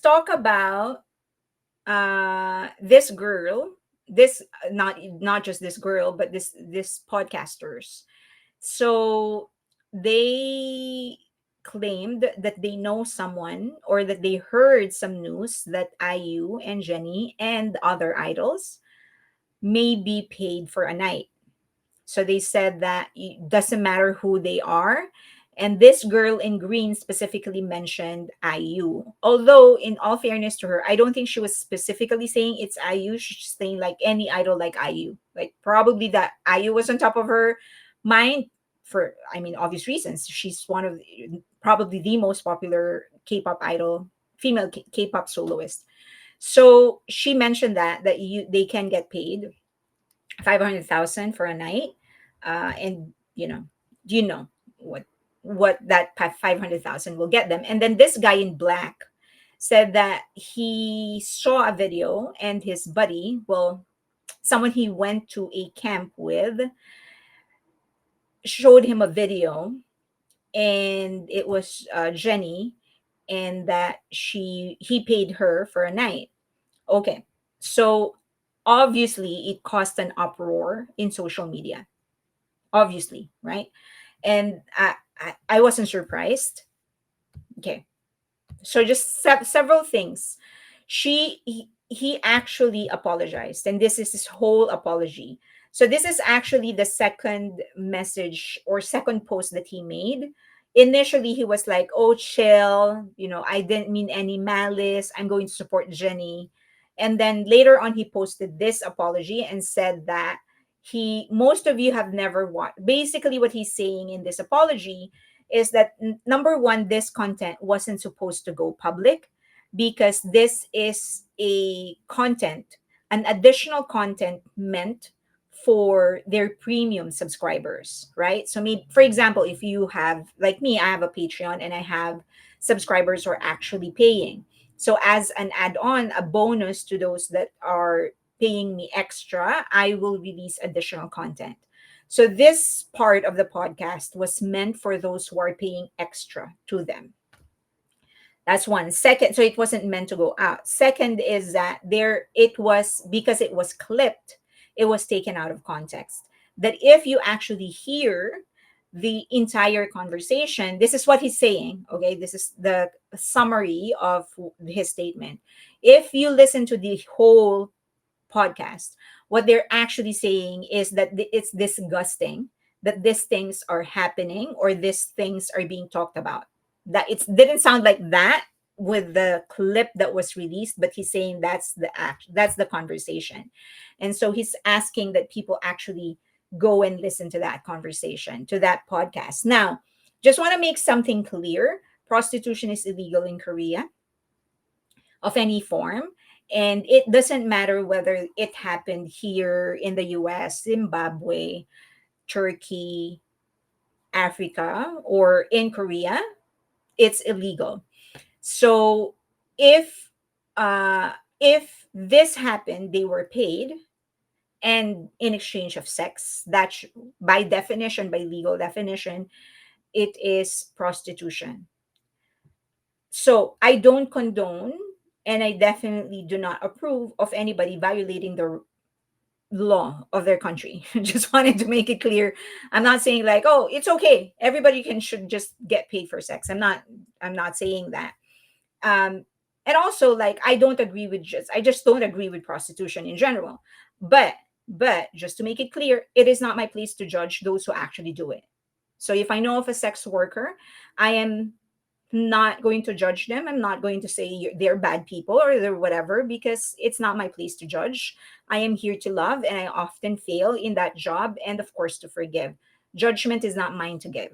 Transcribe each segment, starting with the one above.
talk about this girl, this not just this girl, but this podcasters. So they claimed that they know someone, or that they heard some news that IU and Jenny and other idols may be paid for a night. So they said that it doesn't matter who they are. And this girl in green specifically mentioned IU. Although, in all fairness to her, I don't think she was specifically saying it's IU. She's saying like any idol like IU. Like probably that IU was on top of her mind for, I mean, obvious reasons. She's one of probably the most popular K-pop idol, female K-pop soloist. So she mentioned that they can get paid 500,000 for a night. And do you know what that 500,000 will get them? And then this guy in black said that he saw a video, and his buddy, well, someone he went to a camp with, showed him a video, and it was Jenny, and that he paid her for a night. Okay, so obviously it caused an uproar in social media, obviously, right? And I wasn't surprised. Okay, so just several things. He actually apologized, and this is his whole apology. So this is actually the second message or second post that he made. Initially he was like, oh, chill, I didn't mean any malice, I'm going to support Jenny. And then later on he posted this apology and said that most of you have never watched. Basically what he's saying in this apology is that, number one, this content wasn't supposed to go public, because this is an additional content meant for their premium subscribers, right? So maybe, for example, if you have, like me, I have a Patreon and I have subscribers who are actually paying. So as an add-on, a bonus to those that are paying me extra, I will release additional content. So this part of the podcast was meant for those who are paying extra to them. That's one. Second, so it wasn't meant to go out. Second is that it was, because it was clipped, it was taken out of context. That if you actually hear the entire conversation, this is what he's saying. Okay, this is the summary of his statement. If you listen to the whole podcast, what they're actually saying is that it's disgusting that these things are happening, or these things are being talked about. That it didn't sound like that with the clip that was released, but he's saying that's the conversation. And so he's asking that people actually go and listen to that conversation, to that podcast. Now, just want to make something clear. Prostitution is illegal in Korea, of any form. And it doesn't matter whether it happened here in the US, Zimbabwe, Turkey, Africa, or in Korea, it's illegal. So if this happened, they were paid, and in exchange of sex, by definition, by legal definition, it is prostitution. So I don't condone, and I definitely do not approve of anybody violating the law of their country. Just wanted to make it clear. I'm not saying like, oh, it's okay, everybody should just get paid for sex. I'm not saying that. And also, like, I just don't agree with prostitution in general. But just to make it clear, it is not my place to judge those who actually do it. So if I know of a sex worker, I am not going to judge them. I'm not going to say they're bad people or they're whatever, because it's not my place to judge. I am here to love, and I often fail in that job, and of course to forgive. Judgment is not mine to give.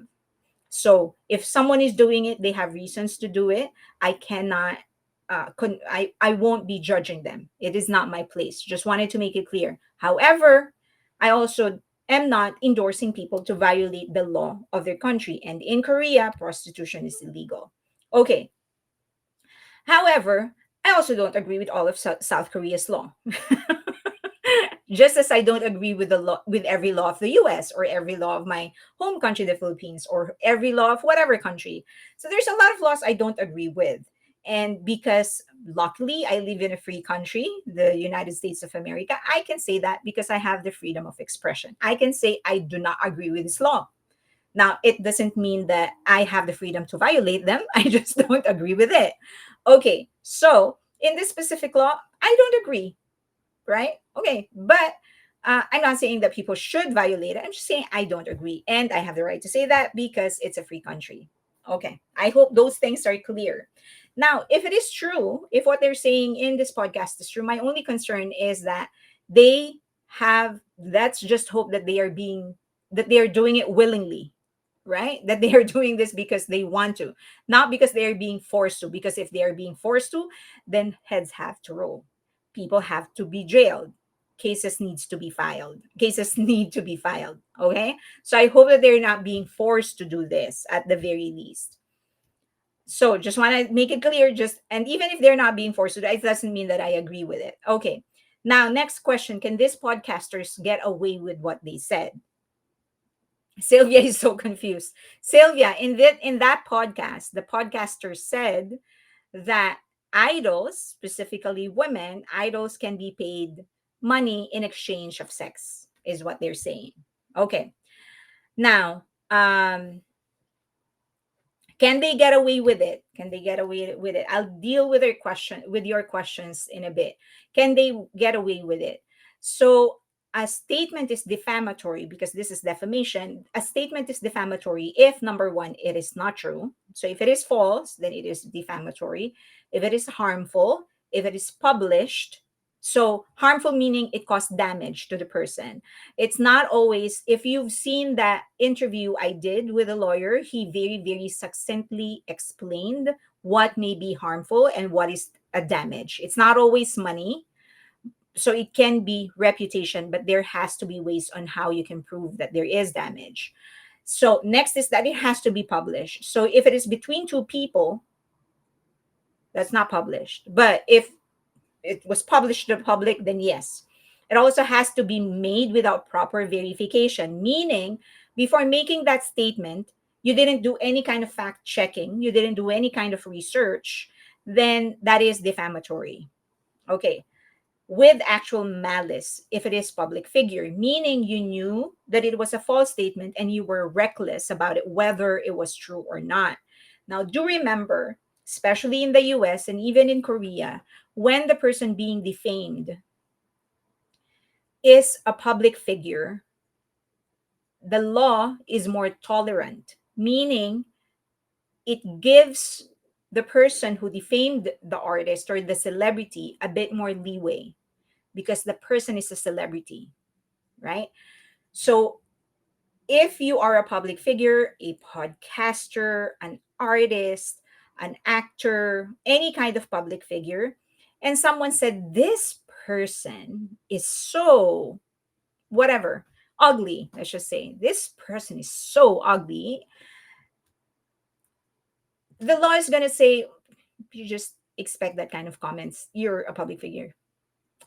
So if someone is doing it, they have reasons to do it. I cannot, I won't be judging them. It is not my place. Just wanted to make it clear. However, I also am not endorsing people to violate the law of their country. And in Korea, prostitution is illegal. Okay. However, I also don't agree with all of South Korea's law. Just as I don't agree with the law, with every law of the US, or every law of my home country, the Philippines, or every law of whatever country. So there's a lot of laws I don't agree with. And because luckily I live in a free country, the United States of America, I can say that because I have the freedom of expression. I can say I do not agree with this law. Now, it doesn't mean that I have the freedom to violate them. I just don't agree with it. Okay, so in this specific law, I don't agree, right? Okay, but I'm not saying that people should violate it. I'm just saying I don't agree. And I have the right to say that because it's a free country. Okay, I hope those things are clear. Now, if it is true, if what they're saying in this podcast is true, my only concern is that they let's just hope that that they are doing it willingly, right? That they are doing this because they want to, not because they are being forced to. Because if they are being forced to, then heads have to roll. People have to be jailed. Cases need to be filed. Okay, so I hope that they're not being forced to do this at the very least. So just want to make it clear, just, and even if they're not being forced to do it doesn't mean that I agree with it. Okay, now next question: can these podcasters get away with what they said? Sylvia is so confused. Sylvia, in that podcast, the podcaster said that idols, specifically women, idols can be paid money in exchange of sex, is what they're saying. Okay. Now, can they get away with it? Can they get away with it? I'll deal with your questions in a bit. Can they get away with it? So a statement is defamatory because this is defamation. A statement is defamatory if, number one, it is not true. So if it is false, then it is defamatory. If it is harmful, if it is published, so harmful meaning it caused damage to the person. It's not always, if you've seen that interview I did with a lawyer, he very, very succinctly explained what may be harmful and what is a damage. It's not always money. So it can be reputation, but there has to be ways on how you can prove that there is damage. So next is that it has to be published. So if it is between two people, that's not published. But if it was published to the public, then yes. It also has to be made without proper verification, meaning before making that statement, you didn't do any kind of fact checking, you didn't do any kind of research, then that is defamatory. Okay. With actual malice, if it is public figure, meaning you knew that it was a false statement and you were reckless about it, whether it was true or not. Now, do remember, especially in the US and even in Korea, when the person being defamed is a public figure, the law is more tolerant, meaning it gives the person who defamed the artist or the celebrity a bit more leeway because the person is a celebrity, right? So if you are a public figure, a podcaster, an artist, an actor, any kind of public figure, and someone said, this person is so whatever, ugly, let's just say, this person is so ugly, the law is going to say, you just expect that kind of comments. You're a public figure.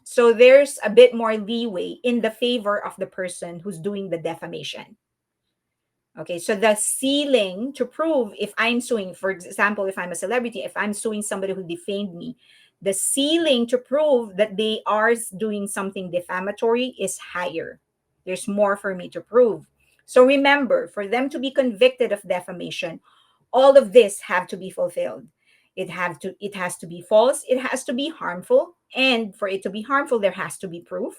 So there's a bit more leeway in the favor of the person who's doing the defamation. Okay, so the ceiling to prove, if I'm suing, for example, if I'm a celebrity, if I'm suing somebody who defamed me, the ceiling to prove that they are doing something defamatory is higher. There's more for me to prove. So remember, for them to be convicted of defamation, all of this have to be fulfilled. It has to be false, it has to be harmful, and for it to be harmful, there has to be proof.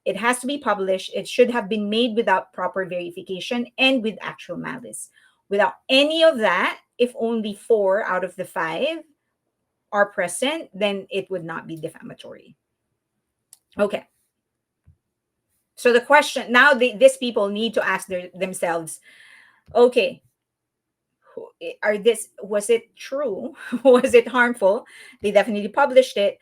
It has to be published. It should have been made without proper verification and with actual malice. Without any of that, if only 4 out of the 5 are present, then it would not be defamatory. Okay. So the question now, these people need to ask themselves, okay, are this was it true? Was it harmful? They definitely published it.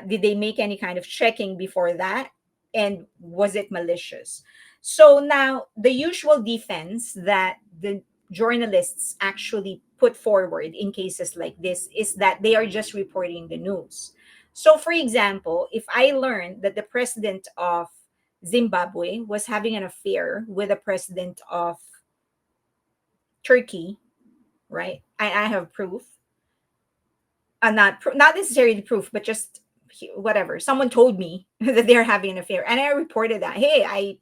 Did they make any kind of checking before that? And was it malicious? So now the usual defense that the journalists actually put forward in cases like this is that they are just reporting the news. So for example, if I learned that the president of Zimbabwe was having an affair with the president of Turkey, right? I have proof. not necessarily proof, but just whatever. Someone told me that they're having an affair, and I reported that. Hey,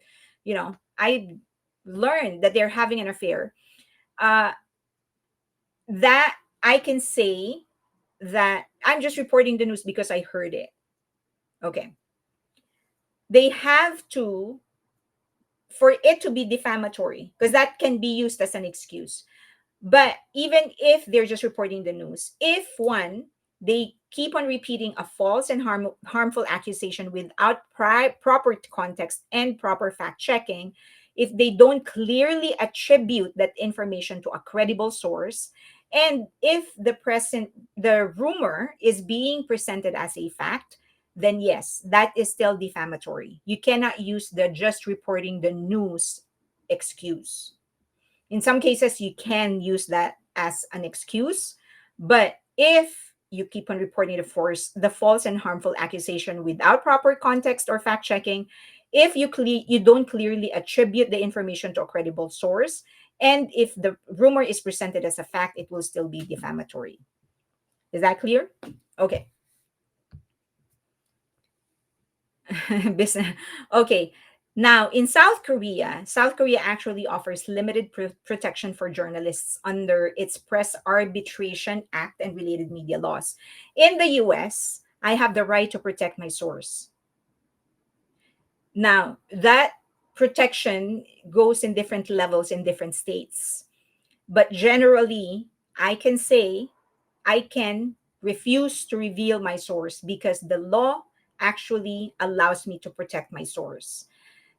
I learned that they're having an affair. Uh, that I can say that I'm just reporting the news because I heard it. Okay, they have to, for it to be defamatory, because that can be used as an excuse. But even if they're just reporting the news, if one, they keep on repeating a false and harmful accusation without proper context and proper fact checking, if they don't clearly attribute that information to a credible source, and if the rumor is being presented as a fact, then yes, that is still defamatory. You cannot use the just reporting the news excuse. In some cases, you can use that as an excuse, but if you keep on reporting the false and harmful accusation without proper context or fact checking, if you don't clearly attribute the information to a credible source, and if the rumor is presented as a fact, it will still be defamatory. Is that clear? Okay. Business. Okay. Now, in South Korea actually offers limited protection for journalists under its Press Arbitration Act and related media laws. In the US, I have the right to protect my source. Now, that protection goes in different levels in different states. But generally, I can say I can refuse to reveal my source because the law actually allows me to protect my source.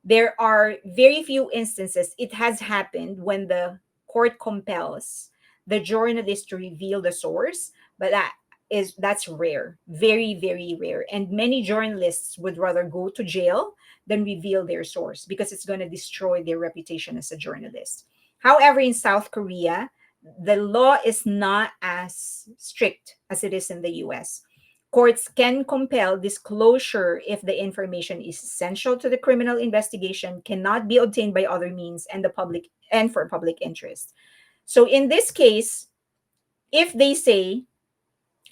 There are very few instances it has happened when the court compels the journalist to reveal the source, but that's rare, very very rare, and many journalists would rather go to jail than reveal their source because it's going to destroy their reputation as a journalist. However, in South Korea, the law is not as strict as it is in the US. Courts can compel disclosure if the information is essential to the criminal investigation, cannot be obtained by other means, and for public interest. So in this case, if they say,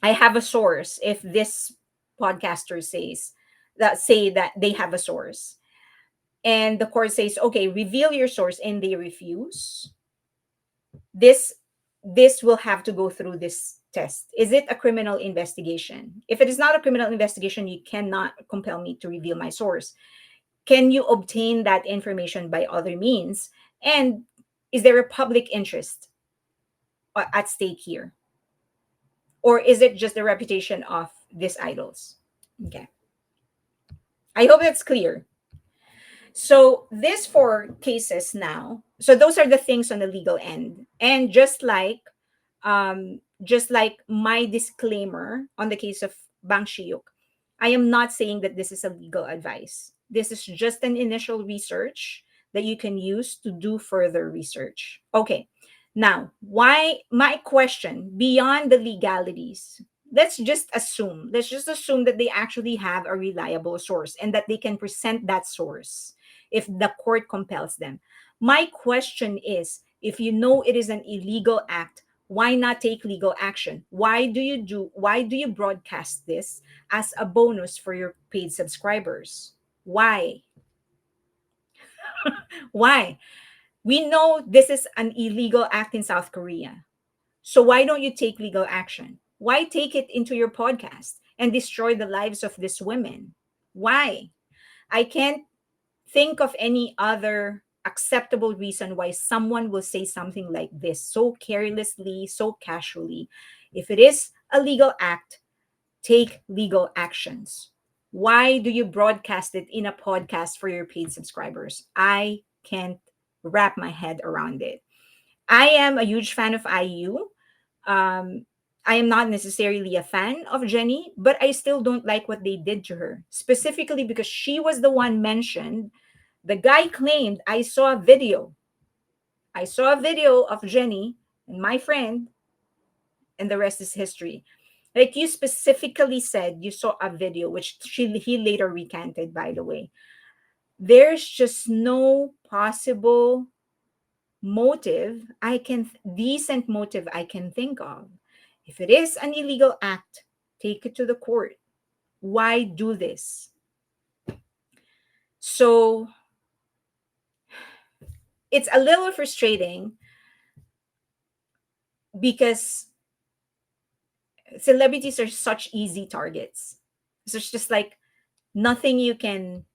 I have a source, if this podcaster say that they have a source, and the court says, okay, reveal your source, and they refuse, this this will have to go through this test. Is it a criminal investigation? If it is not a criminal investigation, you cannot compel me to reveal my source. Can you obtain that information by other means? And is there a public interest at stake here? Or is it just the reputation of these idols? Okay. I hope that's clear. So these four cases now, so those are the things on the legal end. And just like my disclaimer on the case of Bang Shiyuk, I am not saying that this is a legal advice. This is just an initial research that you can use to do further research. Okay. Now, why my question beyond the legalities? Let's just assume that they actually have a reliable source and that they can present that source if the court compels them. My question is, if you know it is an illegal act, why not take legal action? Why do you broadcast this as a bonus for your paid subscribers? Why? Why? We know this is an illegal act in South Korea. So why don't you take legal action? Why take it into your podcast and destroy the lives of these women? Why? I can't think of any other acceptable reason why someone will say something like this so carelessly, so casually. If it is a legal act, take legal actions. Why do you broadcast it in a podcast for your paid subscribers? I can't wrap my head around it. I am a huge fan of IU. Um, I am not necessarily a fan of Jennie, but I still don't like what they did to her, specifically because she was the one mentioned. The guy claimed, I saw a video. I saw a video of Jennie and my friend, and the rest is history. Like you specifically said, you saw a video, which he later recanted, by the way. There's just no possible decent motive I can think of. If it is an illegal act, take it to the court. Why do this? So it's a little frustrating because celebrities are such easy targets. So it's just like nothing you can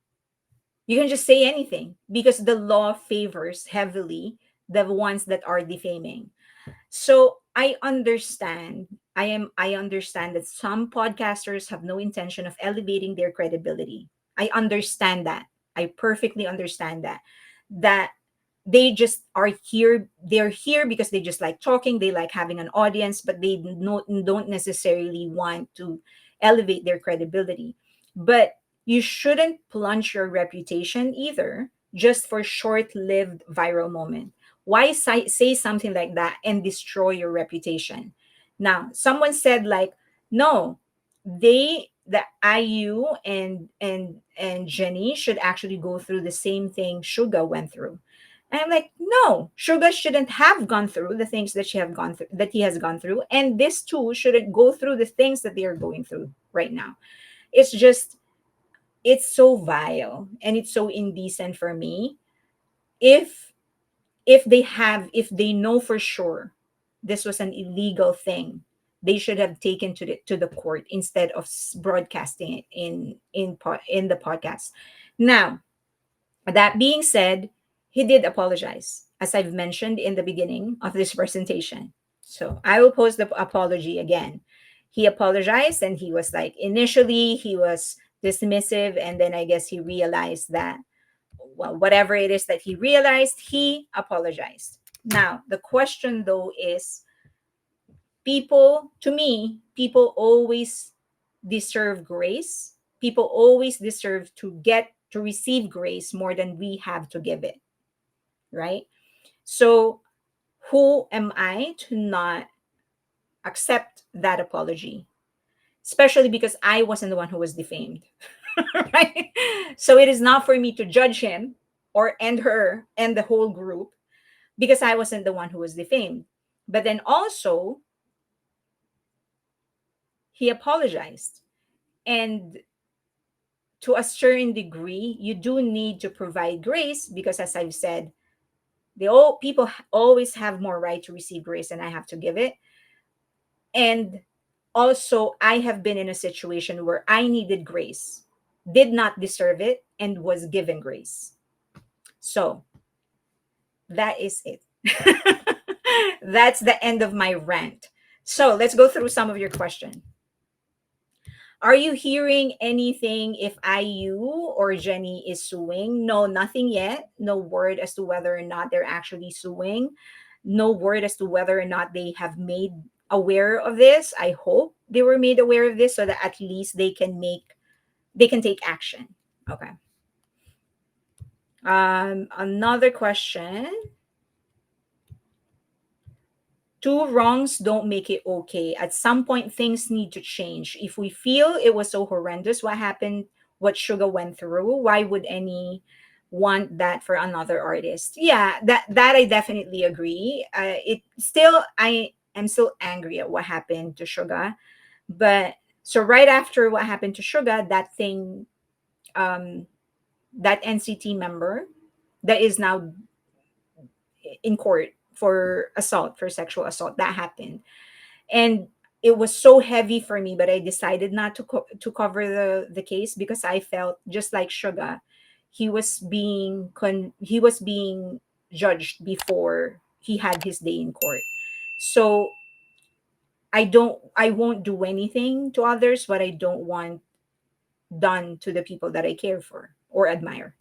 just say anything because the law favors heavily the ones that are defaming. So I understand that some podcasters have no intention of elevating their credibility. I understand that. I perfectly understand that. That they just are here, they're here because they just like talking, they like having an audience, but they don't necessarily want to elevate their credibility. But you shouldn't plunge your reputation either just for short-lived viral moment. Why say something like that and destroy your reputation? Now someone said like, no, the IU and Jennie should actually go through the same thing Suga went through. And I'm like, no, Suga shouldn't have gone through the things that she have gone through, that he has gone through, and this too shouldn't go through the things that they are going through right now. It's just, it's so vile and it's so indecent for me. If if they know for sure this was an illegal thing, they should have taken to the court instead of broadcasting it in the podcast. Now, that being said, he did apologize, as I've mentioned in the beginning of this presentation. So I will post the apology again. He apologized and he was like, initially, he was dismissive. And then I guess he realized that, well, whatever it is that he realized, he apologized. Now, the question though is, people, to me, people always deserve grace. People always deserve to receive grace more than we have to give it, right? So who am I to not accept that apology? Especially because I wasn't the one who was defamed, right? So it is not for me to judge him or and her and the whole group because I wasn't the one who was defamed. But then also, he apologized. And to a certain degree, you do need to provide grace because, as I've said, people always have more right to receive grace and I have to give it. And also, I have been in a situation where I needed grace, did not deserve it, and was given grace. So that is it. That's the end of my rant. So let's go through some of your question. Are you hearing anything if IU or Jennie is suing? No, nothing yet. No word as to whether or not they're actually suing. No word as to whether or not they have made aware of this. I hope they were made aware of this so that at least they can take action. Okay. Another question. Two wrongs don't make it okay. At some point, things need to change. If we feel it was so horrendous, what happened, what Suga went through, why would any want that for another artist? Yeah, that I definitely agree. It still, I am still angry at what happened to Suga, but so right after what happened to Suga, that thing, um, that NCT member that is now in court for assault, for sexual assault, that happened, and it was so heavy for me, but I decided not to cover the case because I felt just like Suga, he was being judged before he had his day in court. So I won't do anything to others what I don't want done to the people that I care for or admire.